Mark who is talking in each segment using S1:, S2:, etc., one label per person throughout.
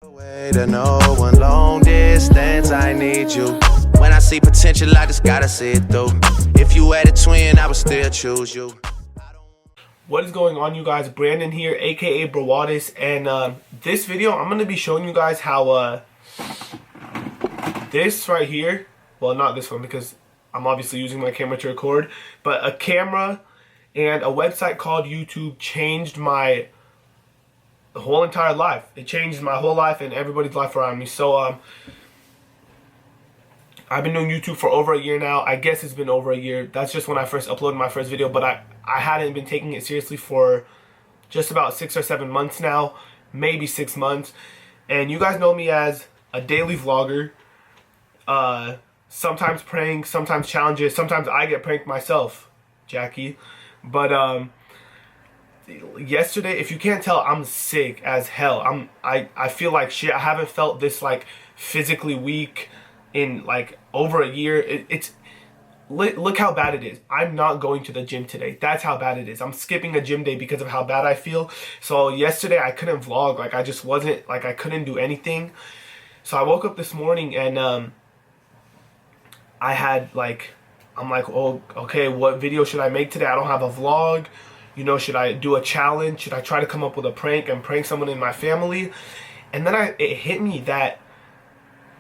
S1: Way to no one long distance, I need you. When I see potential, I just gotta see it through. If you had a twin, I would still choose you.
S2: What is going on, you guys? Brandon here, aka Brawadis, and this video I'm gonna be showing you guys how this right here, well, not this one because I'm obviously using my camera to record, but a camera and a website called YouTube changed my whole entire life. It changed my whole life and everybody's life around me. So I've been doing YouTube for over a year now. I guess it's been over a year. That's just when I first uploaded my first video, but I hadn't been taking it seriously for just about 6 or 7 months now, maybe 6 months. And you guys know me as a daily vlogger, sometimes pranks, sometimes challenges, sometimes I get pranked myself, Jackie. But yesterday, if you can't tell, I'm sick as hell. I feel like shit. I haven't felt this like physically weak in like over a year. Look how bad it is. I'm not going to the gym today. That's how bad it is. I'm skipping a gym day because of how bad I feel. So yesterday I couldn't vlog. Like I just wasn't, like I couldn't do anything. So I woke up this morning and I had like, I'm like, oh, okay, what video should I make today? I don't have a vlog. You know, should I do a challenge? Should I try to come up with a prank and prank someone in my family? And then it hit me that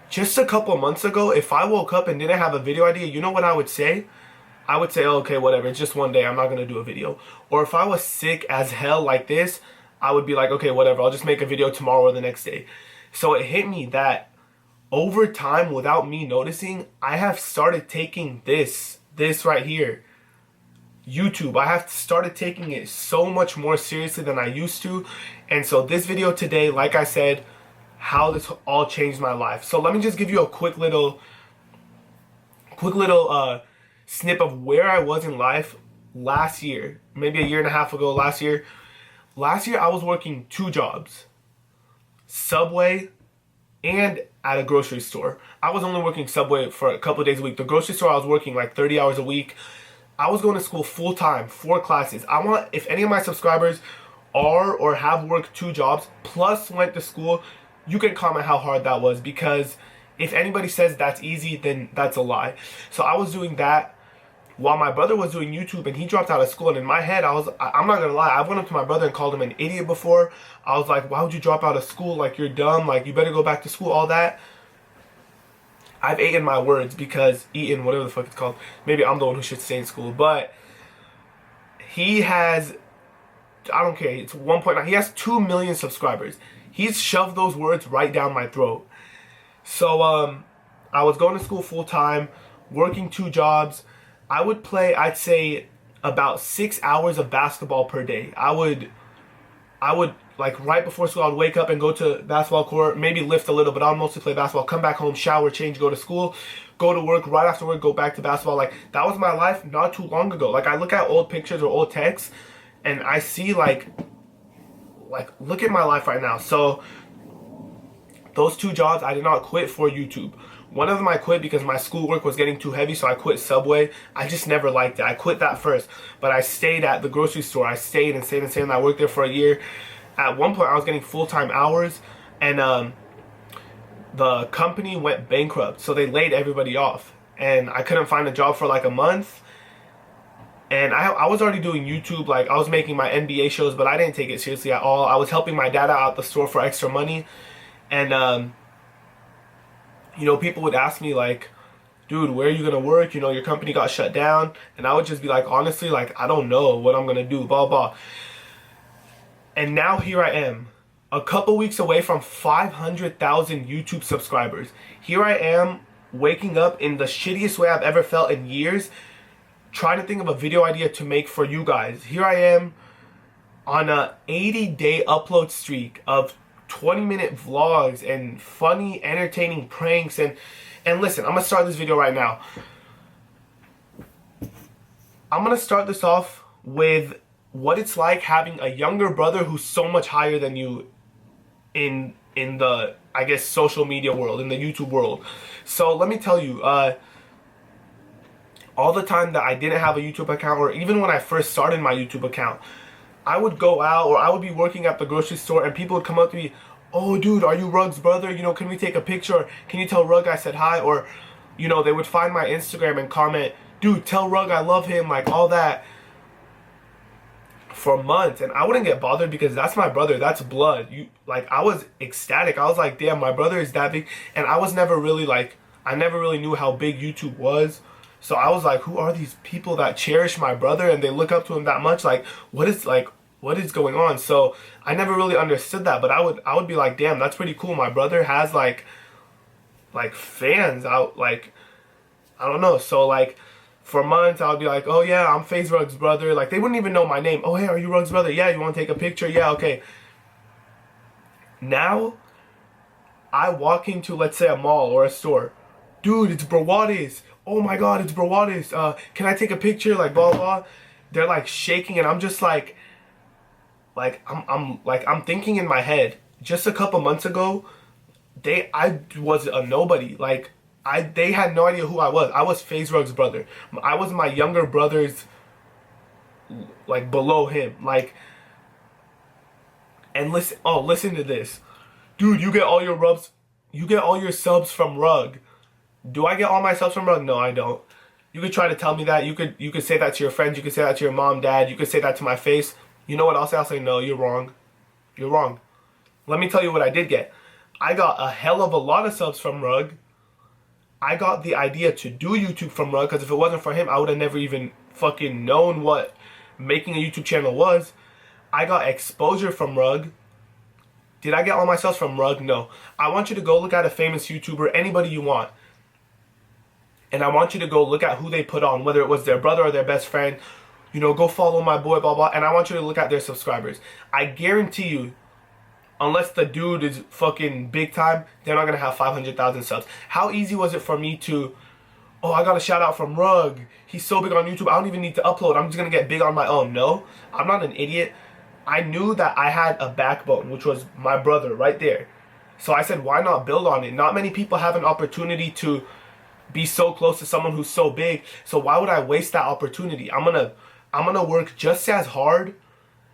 S2: just a couple months ago, if I woke up and didn't have a video idea, you know what I would say? I would say, oh, okay, whatever, it's just one day, I'm not going to do a video. Or if I was sick as hell like this, I would be like, okay, whatever, I'll just make a video tomorrow or the next day. So it hit me that over time, without me noticing, I have started taking this right here, YouTube. I have started taking it so much more seriously than I used to. And so this video today, like I said, how this all changed my life. So let me just give you a quick little snip of where I was in life last year, maybe a year and a half ago. Last year I was working 2 jobs, Subway and at a grocery store. I was only working Subway for a couple of days a week. The grocery store I was working like 30 hours a week. I was going to school full-time, 4 classes. I want, if any of my subscribers are or have worked 2 jobs plus went to school, you can comment how hard that was, because if anybody says that's easy, then that's a lie. So I was doing that while my brother was doing YouTube, and he dropped out of school. And in my head, I'm not gonna lie, I went up to my brother and called him an idiot before. I was like, why would you drop out of school? Like, you're dumb, like you better go back to school, all that. I've eaten my words, because whatever the fuck it's called. Maybe I'm the one who should stay in school, but he has, I don't care, it's 1.9, he has 2 million subscribers. He's shoved those words right down my throat. So I was going to school full time, working 2 jobs. I would play, I'd say, about 6 hours of basketball per day. I would like right before school, I'd wake up and go to basketball court, maybe lift a little, but I'll mostly play basketball, come back home, shower, change, go to school, go to work, right after work, go back to basketball. Like, that was my life not too long ago. Like, I look at old pictures or old texts, and I see like, look at my life right now. So, those 2 jobs, I did not quit for YouTube. One of them I quit because my schoolwork was getting too heavy, so I quit Subway. I just never liked it. I quit that first, but I stayed at the grocery store. I stayed and stayed and stayed, and I worked there for a year. At one point, I was getting full-time hours, and the company went bankrupt, so they laid everybody off. And I couldn't find a job for like a month. And I was already doing YouTube, like I was making my NBA shows, but I didn't take it seriously at all. I was helping my dad out at the store for extra money. And, you know, people would ask me like, dude, where are you going to work? You know, your company got shut down. And I would just be like, honestly, like, I don't know what I'm going to do, blah, blah. And now here I am, a couple weeks away from 500,000 YouTube subscribers. Here I am, waking up in the shittiest way I've ever felt in years, trying to think of a video idea to make for you guys. Here I am on a 80-day upload streak of 20-minute vlogs and funny, entertaining pranks. And listen, I'm going to start this video right now. I'm going to start this off with what it's like having a younger brother who's so much higher than you in the, I guess, social media world, in the YouTube world. So let me tell you, all the time that I didn't have a YouTube account, or even when I first started my YouTube account, I would go out, or I would be working at the grocery store, and people would come up to me, oh dude, are you Rug's brother? You know, can we take a picture? Or, can you tell Rug I said hi? Or, you know, they would find my Instagram and comment, dude, tell Rug I love him, like all that, for months. And I wouldn't get bothered because that's my brother, that's blood. I was ecstatic. I was like, damn, my brother is that big. And I was never really like, I never really knew how big YouTube was. So I was like, who are these people that cherish my brother and they look up to him that much? Like, what is going on? So I never really understood that, but I would be like, damn, that's pretty cool. My brother has like fans out, like, I don't know. So like for months I would be like, oh yeah, I'm FaZe Rug's brother. Like they wouldn't even know my name. Oh hey, are you Rug's brother? Yeah, you want to take a picture? Yeah, okay. Now I walk into, let's say, a mall or a store. Dude, it's Brawadis. Oh my god, it's Brawadis. Can I take a picture? Like blah blah. They're like shaking, and I'm just like I'm thinking in my head. Just a couple months ago, I was a nobody. Like they had no idea who I was. I was FaZe Rug's brother. I was my younger brother's, like, below him. Like, and listen to this, dude. You get all your subs from Rug. Do I get all my subs from Rug? No, I don't. You could try to tell me that. You could say that to your friends. You could say that to your mom, dad. You could say that to my face. You know what I'll say? I'll say, no, you're wrong. You're wrong. Let me tell you what I did get. I got a hell of a lot of subs from Rug. I got the idea to do YouTube from Rug, because if it wasn't for him, I would have never even fucking known what making a YouTube channel was. I got exposure from Rug. Did I get all my subs from Rug? No. I want you to go look at a famous YouTuber, anybody you want. And I want you to go look at who they put on, whether it was their brother or their best friend. You know, go follow my boy, blah, blah. And I want you to look at their subscribers. I guarantee you, unless the dude is fucking big time, they're not going to have 500,000 subs. How easy was it for me to, oh, I got a shout out from Rug. He's so big on YouTube, I don't even need to upload. I'm just going to get big on my own. No, I'm not an idiot. I knew that I had a backbone, which was my brother right there. So I said, why not build on it? Not many people have an opportunity to be so close to someone who's so big. So why would I waste that opportunity? I'm gonna work just as hard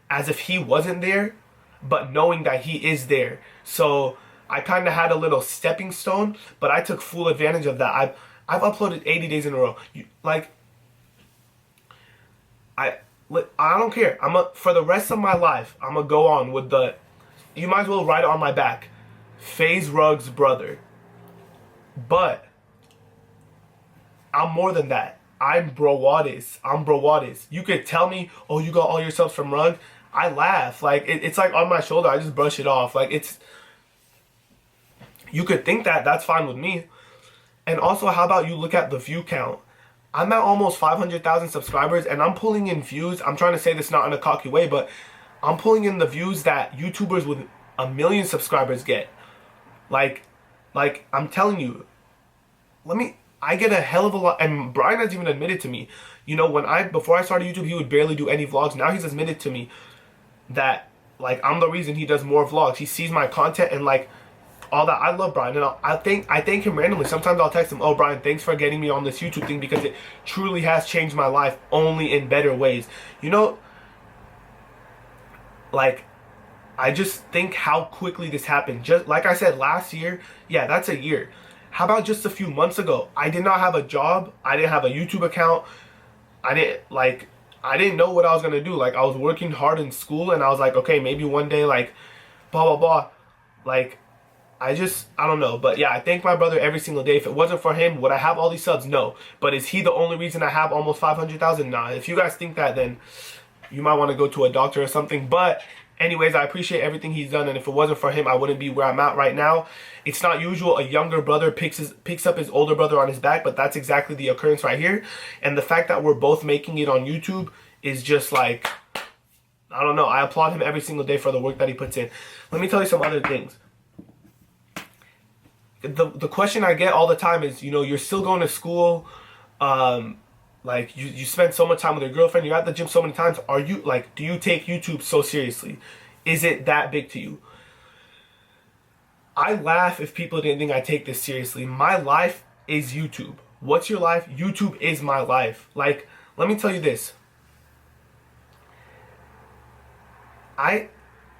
S2: as if he wasn't there, but knowing that he is there. So I kind of had a little stepping stone, but I took full advantage of that. I've uploaded 80 days in a row. I don't care. For the rest of my life, I'm gonna go on with you might as well write it on my back, FaZe Rug's brother. But I'm more than that. I'm Brawadis. I'm Brawadis. You could tell me, oh, you got all your subs from Rug. I laugh. Like, it's like on my shoulder. I just brush it off. Like, you could think that. That's fine with me. And also, how about you look at the view count? I'm at almost 500,000 subscribers, and I'm pulling in views. I'm trying to say this not in a cocky way, but I'm pulling in the views that YouTubers with 1 million subscribers get. Like, I'm telling you, I get a hell of a lot, and Brian has even admitted to me, you know, before I started YouTube, he would barely do any vlogs. Now he's admitted to me that, like, I'm the reason he does more vlogs. He sees my content and, like, all that. I love Brian, and I thank him randomly. Sometimes I'll text him, oh, Brian, thanks for getting me on this YouTube thing, because it truly has changed my life, only in better ways. You know, like, I just think how quickly this happened. Just like I said, last year, yeah, that's a year. How about just a few months ago? I did not have a job. I didn't have a YouTube account. I didn't know what I was going to do. Like, I was working hard in school, and I was like, okay, maybe one day, like, blah, blah, blah. Like, I don't know. But yeah, I thank my brother every single day. If it wasn't for him, would I have all these subs? No. But is he the only reason I have almost 500,000? Nah. If you guys think that, then you might want to go to a doctor or something. But anyways, I appreciate everything he's done, and if it wasn't for him, I wouldn't be where I'm at right now. It's not usual a younger brother picks up his older brother on his back, but that's exactly the occurrence right here. And the fact that we're both making it on YouTube is just like, I don't know. I applaud him every single day for the work that he puts in. Let me tell you some other things. The question I get all the time is, you know, you're still going to school, like, you spend so much time with your girlfriend, you're at the gym so many times. Are you, like, do you take YouTube so seriously? Is it that big to you? I laugh if people didn't think I take this seriously. My life is YouTube. What's your life? YouTube is my life. Like, let me tell you this.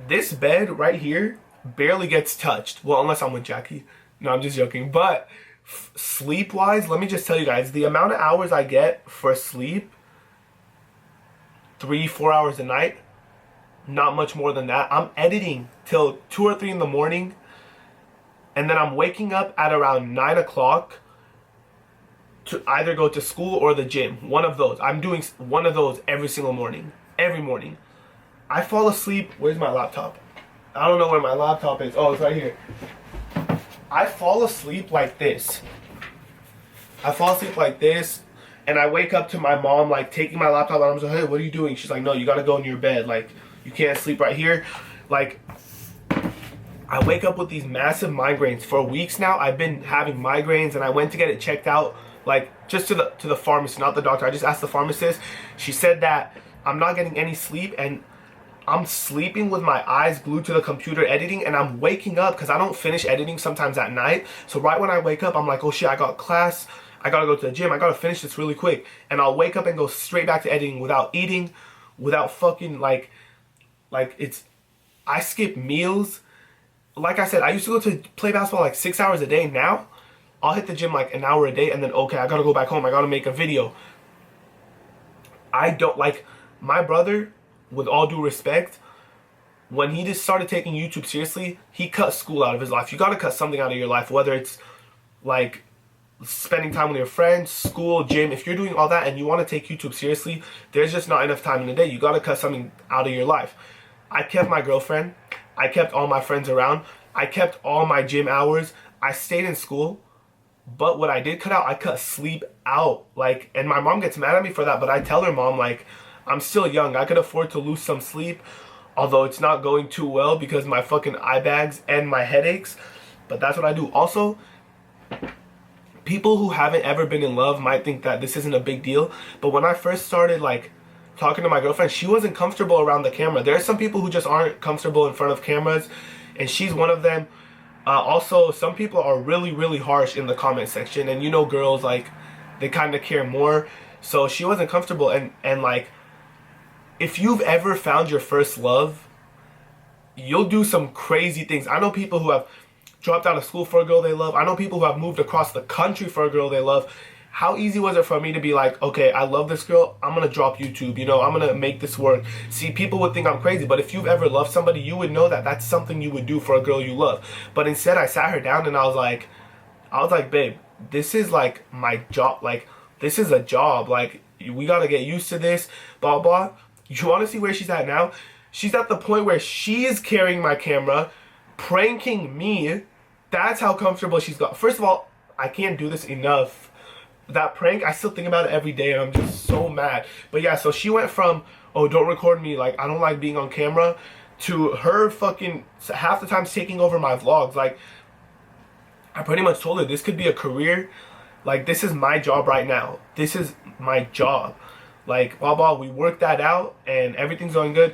S2: This bed right here, barely gets touched. Well, unless I'm with Jackie. No, I'm just joking. But sleep-wise, let me just tell you guys, the amount of hours I get for sleep, 3-4 hours a night, not much more than that. I'm editing till 2 or 3 in the morning, and then I'm waking up at around 9 o'clock to either go to school or the gym. One of those. I'm doing one of those every single morning. Every morning. I fall asleep. Where's my laptop? I don't know where my laptop is. Oh, it's right here. I fall asleep like this. I fall asleep like this, and I wake up to my mom, like, taking my laptop, and I'm just like, hey, what are you doing? She's like, no, you gotta go in your bed. Like, you can't sleep right here. Like, I wake up with these massive migraines. For weeks now, I've been having migraines, and I went to get it checked out, like, just to the pharmacist, not the doctor. I just asked the pharmacist. She said that I'm not getting any sleep, and I'm sleeping with my eyes glued to the computer editing, and I'm waking up because I don't finish editing sometimes at night. So right when I wake up, I'm like, oh shit, I got class. I gotta go to the gym. I gotta finish this really quick. And I'll wake up and go straight back to editing without eating, without fucking, like it's, I skip meals. Like I said, I used to go to play basketball like 6 hours a day. Now, I'll hit the gym like an hour a day, and then, okay, I gotta go back home. I gotta make a video. I don't, like, my brother, with all due respect, when he just started taking YouTube seriously, he cut school out of his life. You gotta cut something out of your life, whether it's like spending time with your friends, school, gym. If you're doing all that and you want to take YouTube seriously, there's just not enough time in the day. You gotta cut something out of your life. I kept my girlfriend. I kept all my friends around. I kept all my gym hours. I stayed in school. But what I did cut out, I cut sleep out. Like, and my mom gets mad at me for that, but I tell her, Mom, like, I'm still young. I could afford to lose some sleep, although it's not going too well because my fucking eye bags and my headaches. But that's what I do. Also, people who haven't ever been in love might think that this isn't a big deal. But when I first started, like, talking to my girlfriend, she wasn't comfortable around the camera. There are some people who just aren't comfortable in front of cameras, and she's one of them. Also, some people are really, really harsh in the comment section. And you know, girls, like, they kind of care more. So she wasn't comfortable. And like, if you've ever found your first love, you'll do some crazy things. I know people who have dropped out of school for a girl they love. I know people who have moved across the country for a girl they love. How easy was it for me to be like, okay, I love this girl, I'm gonna drop YouTube, you know, I'm gonna make this work. See, people would think I'm crazy, but if you've ever loved somebody, you would know that that's something you would do for a girl you love. But instead, I sat her down and I was like, babe, this is like my job. Like, this is a job. Like, we gotta get used to this, blah, blah. You wanna see where she's at now? She's at the point where she is carrying my camera, pranking me. That's how comfortable she's got. First of all, I can't do this enough. That prank, I still think about it every day, and I'm just so mad. But yeah, so she went from, oh, don't record me, like, I don't like being on camera, to her fucking half the time taking over my vlogs. Like, I pretty much told her this could be a career. Like, this is my job right now. This is my job. Like, blah, blah, we worked that out, and everything's going good.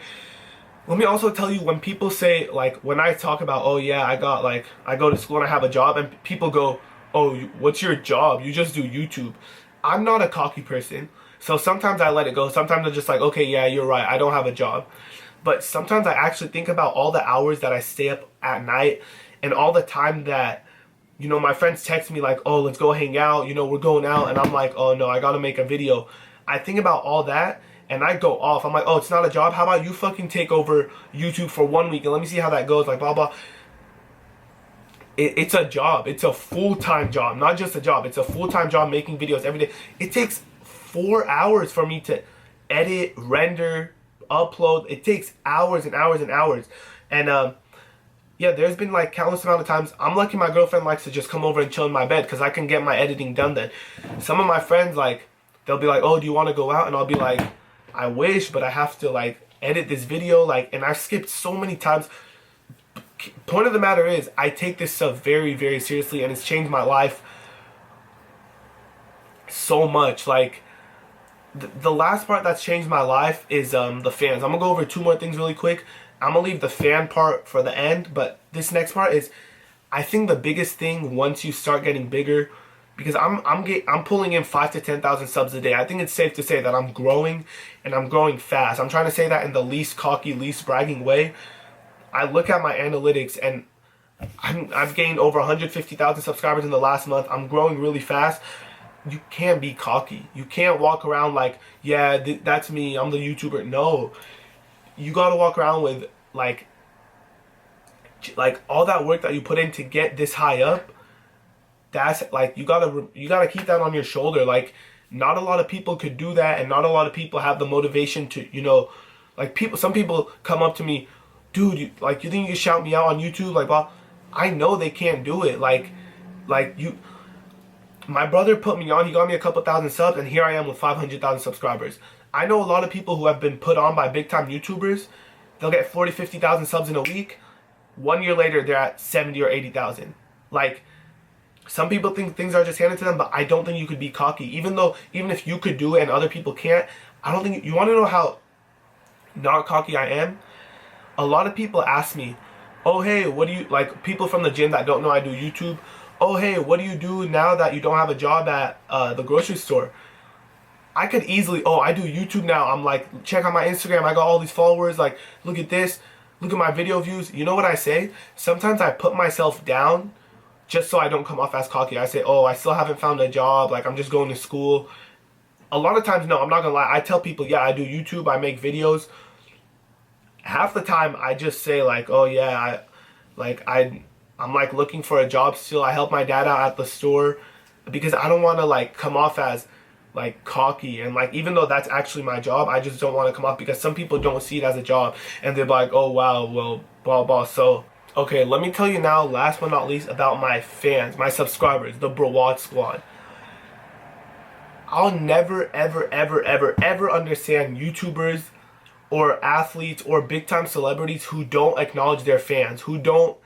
S2: Let me also tell you, when people say, like, when I talk about, oh yeah, I go to school and I have a job, and people go, oh, what's your job? You just do YouTube. I'm not a cocky person. So sometimes I let it go. Sometimes I'm just like, okay, yeah, you're right. I don't have a job. But sometimes I actually think about all the hours that I stay up at night, and all the time that, you know, my friends text me like, oh, let's go hang out. You know, we're going out. And I'm like, oh no, I got to make a video. I think about all that, and I go off. I'm like, oh, it's not a job. How about you fucking take over YouTube for 1 week and let me see how that goes, like, blah, blah. It's a job. It's a full-time job. Not just a job. It's a full-time job making videos every day. It takes 4 hours for me to edit, render, upload. It takes hours and hours and hours. And yeah, there's been like countless amount of times. I'm lucky my girlfriend likes to just come over and chill in my bed because I can get my editing done then. Some of my friends, like, they'll be like, oh, do you want to go out? And I'll be like, I wish, but I have to, like, edit this video. Like, and I've skipped so many times. Point of the matter is, I take this stuff very, very seriously, and it's changed my life so much. Like, the last part that's changed my life is the fans. I'm gonna go over 2 more things really quick. I'm gonna leave the fan part for the end, but this next part is, I think, the biggest thing once you start getting bigger, because I'm pulling in 5,000 to 10,000 subs a day. I think it's safe to say that I'm growing, and I'm growing fast. I'm trying to say that in the least cocky, least bragging way. I look at my analytics and I've gained over 150,000 subscribers in the last month. I'm growing really fast. You can't be cocky. You can't walk around like, yeah, that's me. I'm the YouTuber. No, you gotta walk around with like all that work that you put in to get this high up. That's like you gotta keep that on your shoulder. Like, not a lot of people could do that, and not a lot of people have the motivation to, like some people come up to me, dude, you think you can shout me out on YouTube? Like, well, I know they can't do it. My brother put me on. He got me a couple thousand subs, and here I am with 500,000 subscribers. I know a lot of people who have been put on by big time YouTubers. They'll get 40, 50,000 subs in a week. 1 year later, they're at 70 or 80,000. Like, some people think things are just handed to them, but I don't think you could be cocky. Even if you could do it and other people can't, I don't think you want to know how not cocky I am. A lot of people ask me, oh, hey, what do you, like, people from the gym that don't know I do YouTube, oh, hey, what do you do now that you don't have a job at the grocery store? I could easily, oh, I do YouTube now. I'm like, check out my Instagram. I got all these followers. Like, look at this. Look at my video views. You know what I say? Sometimes I put myself down just so I don't come off as cocky. I say, oh, I still haven't found a job. Like, I'm just going to school. A lot of times, no, I'm not going to lie. I tell people, yeah, I do YouTube. I make videos. Half the time, I just say, like, oh, yeah, I'm like looking for a job still. I help my dad out at the store because I don't want to like come off as like cocky, and like even though that's actually my job, I just don't want to come off because some people don't see it as a job and they're like, oh wow, well, blah blah. So okay, let me tell you now, last but not least, about my fans, my subscribers, the Brawad Squad. I'll never ever ever ever ever understand YouTubers or athletes or big time celebrities who don't acknowledge their fans, who don't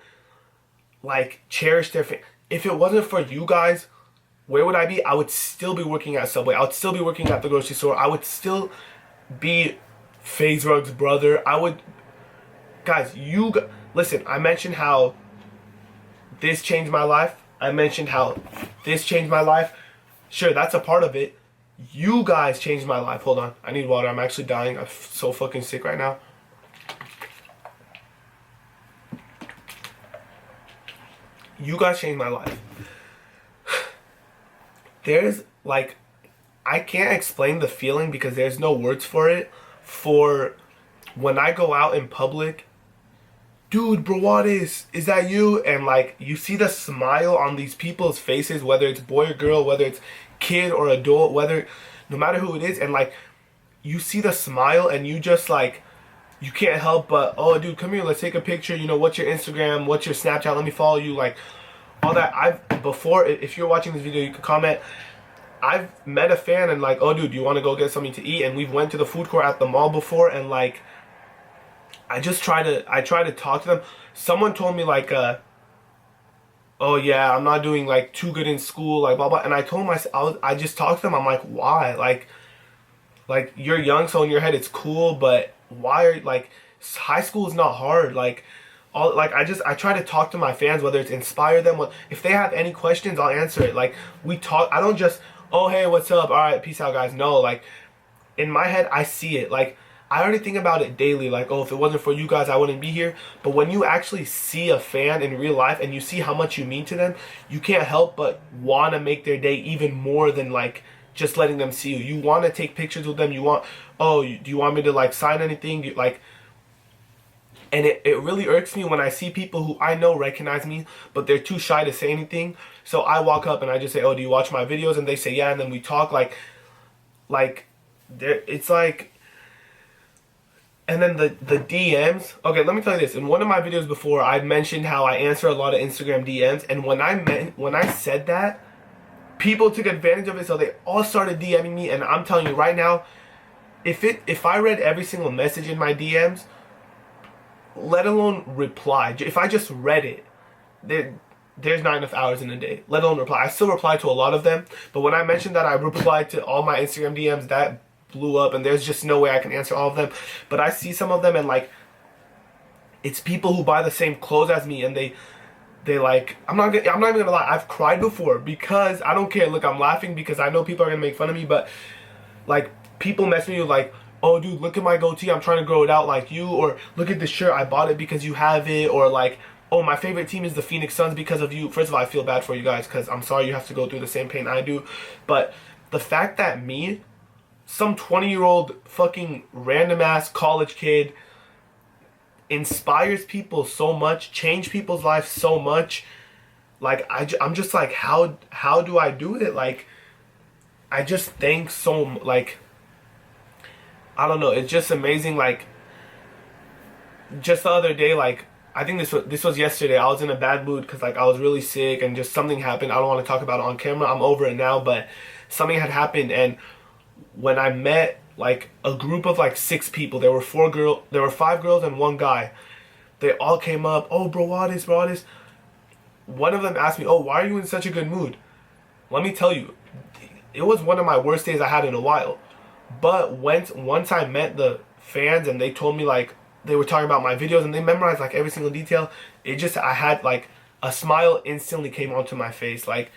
S2: like cherish their fans. If it wasn't for you guys, where would I be? I would still be working at Subway. I would still be working at the grocery store. I would still be FaZe Rug's brother. Guys, listen, I mentioned how this changed my life. I mentioned how this changed my life. Sure, that's a part of it. You guys changed my life. Hold on, I need water. I'm actually dying. I'm so fucking sick right now. You guys changed my life. There's like, I can't explain the feeling because there's no words for it. For when I go out in public, dude, Brawad, is that you? And like, you see the smile on these people's faces, whether it's boy or girl, whether it's kid or adult, no matter who it is, and like, you see the smile and you just like, you can't help but, oh dude, come here, let's take a picture, what's your Instagram, what's your Snapchat, let me follow you, like, all that. If you're watching this video, you can comment. I've met a fan and like, oh dude, do you want to go get something to eat? And we've went to the food court at the mall before, and like, I try to talk to them. Someone told me like, oh yeah, I'm not doing like too good in school, like blah blah, and I told myself, I just talked to them, I'm like, why? Like you're young, so in your head it's cool, but why are, like, high school is not hard. Like, I try to talk to my fans, whether it's inspire them, if they have any questions, I'll answer it. Like, we talk, I don't just, oh hey, what's up, alright, peace out guys. No, like, in my head, I see it. Like, I already think about it daily, like, oh, if it wasn't for you guys, I wouldn't be here. But when you actually see a fan in real life and you see how much you mean to them, you can't help but want to make their day even more than like just letting them see you. You want to take pictures with them. You want, oh, do you want me to like sign anything? Like, and it really irks me when I see people who I know recognize me, but they're too shy to say anything. So I walk up and I just say, oh, do you watch my videos? And they say, yeah. And then we talk it's like, and then the DMs. Okay, let me tell you this. In one of my videos before, I mentioned how I answer a lot of Instagram DMs. And when I said that, people took advantage of it, so they all started DMing me. And I'm telling you right now, if I read every single message in my DMs, let alone reply, if I just read it, there's not enough hours in a day, let alone reply. I still reply to a lot of them, but when I mentioned that I replied to all my Instagram DMs, that blew up, and there's just no way I can answer all of them. But I see some of them, and like, it's people who buy the same clothes as me, and they like, I'm not even gonna lie, I've cried before, because I don't care. Look, I'm laughing because I know people are gonna make fun of me, but like, people mess me with like, oh dude, look at my goatee, I'm trying to grow it out like you, or look at this shirt, I bought it because you have it, or like, oh, my favorite team is the Phoenix Suns because of you. First of all, I feel bad for you guys because I'm sorry you have to go through the same pain I do. But the fact that me, some 20-year-old fucking random ass college kid, inspires people so much, change people's lives so much, like I'm just like, how do I do it? Like, I just think so, like, I don't know, it's just amazing. Like, just the other day, like, I think this was yesterday, I was in a bad mood because like I was really sick and just something happened. I don't want to talk about it on camera, I'm over it now, but something had happened. And when I met like a group of like 6 people, there were 5 girls and 1 guy. They all came up, oh bro, what is. One of them asked me, oh, why are you in such a good mood? Let me tell you, it was one of my worst days I had in a while. But once I met the fans and they told me, like, they were talking about my videos and they memorized like every single detail, I had like a smile instantly came onto my face. Like,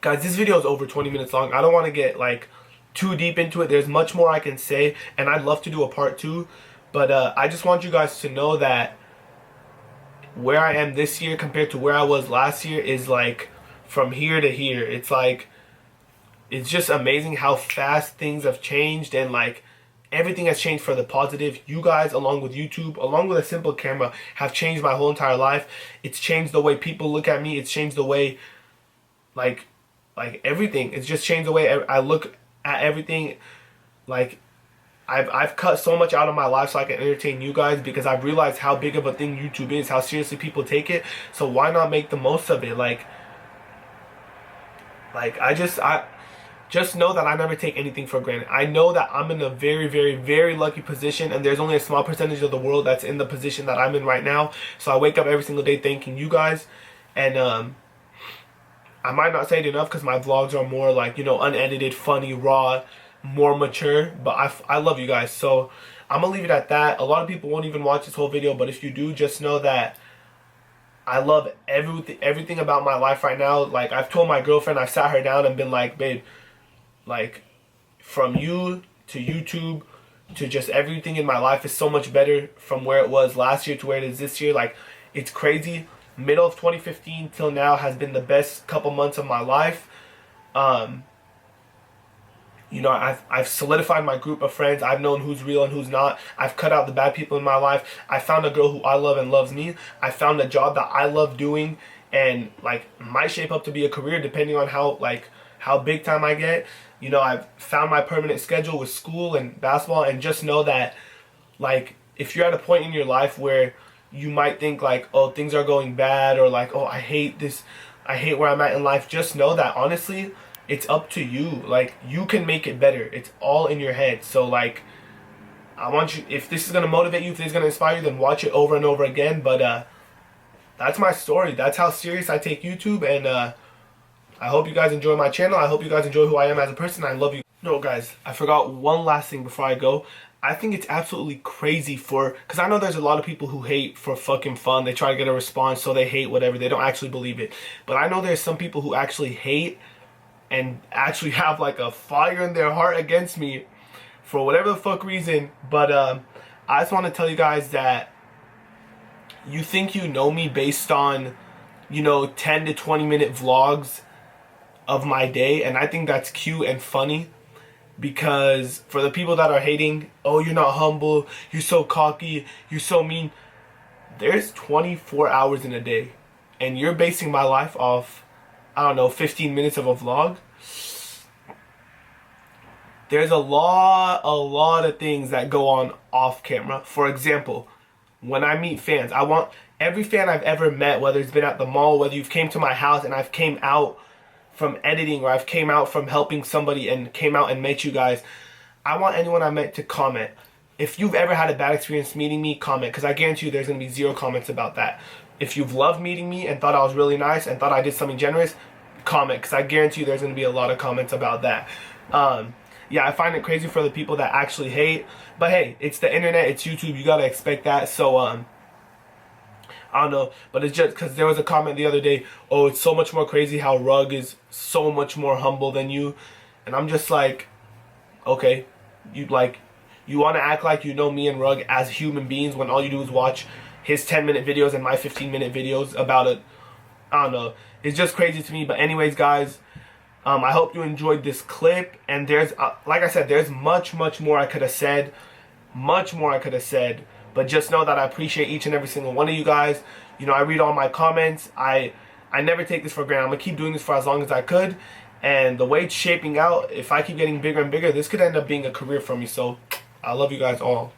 S2: guys, this video is over 20 minutes long. I don't want to get like too deep into it. There's much more I can say and I'd love to do a part 2. But I just want you guys to know that where I am this year compared to where I was last year is like from here to here. It's like, it's just amazing how fast things have changed, and like everything has changed for the positive. You guys, along with YouTube, along with a simple camera, have changed my whole entire life. It's changed the way people look at me. It's changed the way, like everything. It's just changed the way I look at everything. Like, I've cut so much out of my life so I can entertain you guys, because I've realized how big of a thing YouTube is, how seriously people take it. So why not make the most of it? Like I just know that I never take anything for granted. I know that I'm in a very, very, very lucky position, and there's only a small percentage of the world that's in the position that I'm in right now. So I wake up every single day thanking you guys, and I might not say it enough because my vlogs are more like, you know, unedited, funny, raw, more mature, but I love you guys. So I'm gonna leave it at that. A lot of people won't even watch this whole video, but if you do, just know that I love everything about my life right now. Like, I've told my girlfriend, I've sat her down and been like, babe, like, from you to YouTube to just everything in my life is so much better from where it was last year to where it is this year. Like, it's crazy. Middle of 2015 till now has been the best couple months of my life. You know, I've solidified my group of friends. I've known who's real and who's not. I've cut out the bad people in my life. I found a girl who I love and loves me. I found a job that I love doing and like might shape up to be a career depending on how big time I get. You know, I've found my permanent schedule with school and basketball, and just know that, like, if you're at a point in your life where you might think like, oh, things are going bad, or like, oh, I hate this, I hate where I'm at in life, just know that honestly, it's up to you. Like, you can make it better. It's all in your head. So like, I want you, if this is going to motivate you, if this is going to inspire you, then watch it over and over again. But that's my story. That's how serious I take YouTube, and I hope you guys enjoy my channel. I hope you guys enjoy who I am as a person. I love you. No, guys, I forgot one last thing before I go. I think it's absolutely crazy because I know there's a lot of people who hate for fucking fun. They try to get a response, so they hate whatever. They don't actually believe it. But I know there's some people who actually hate and actually have like a fire in their heart against me for whatever the fuck reason. But I just want to tell you guys that you think you know me based on, you know, 10 to 20 minute vlogs of my day, and I think that's cute and funny. Because for the people that are hating, oh, you're not humble, you're so cocky, you're so mean, there's 24 hours in a day, and you're basing my life off, I don't know, 15 minutes of a vlog. There's a lot of things that go on off camera. For example, when I meet fans, I want every fan I've ever met, whether it's been at the mall, whether you've came to my house and I've came out from editing, or I've came out from helping somebody and came out and met you guys, I want anyone I met to comment. If you've ever had a bad experience meeting me, comment, because I guarantee you there's going to be 0 comments about that. If you've loved meeting me and thought I was really nice and thought I did something generous, comment, because I guarantee you there's going to be a lot of comments about that. Yeah, I find it crazy for the people that actually hate, but hey, it's the internet, it's YouTube, you got to expect that. So I don't know, but it's just because there was a comment the other day, oh, it's so much more crazy how Rug is so much more humble than you. And I'm just like, okay, you want to act like you know me and Rug as human beings when all you do is watch his 10-minute videos and my 15-minute videos about it. I don't know. It's just crazy to me. But anyways, guys, I hope you enjoyed this clip. And there's, like I said, there's much more I could have said. Much more I could have said. But just know that I appreciate each and every single one of you guys. You know, I read all my comments. I never take this for granted. I'm going to keep doing this for as long as I could. And the way it's shaping out, if I keep getting bigger and bigger, this could end up being a career for me. So, I love you guys all.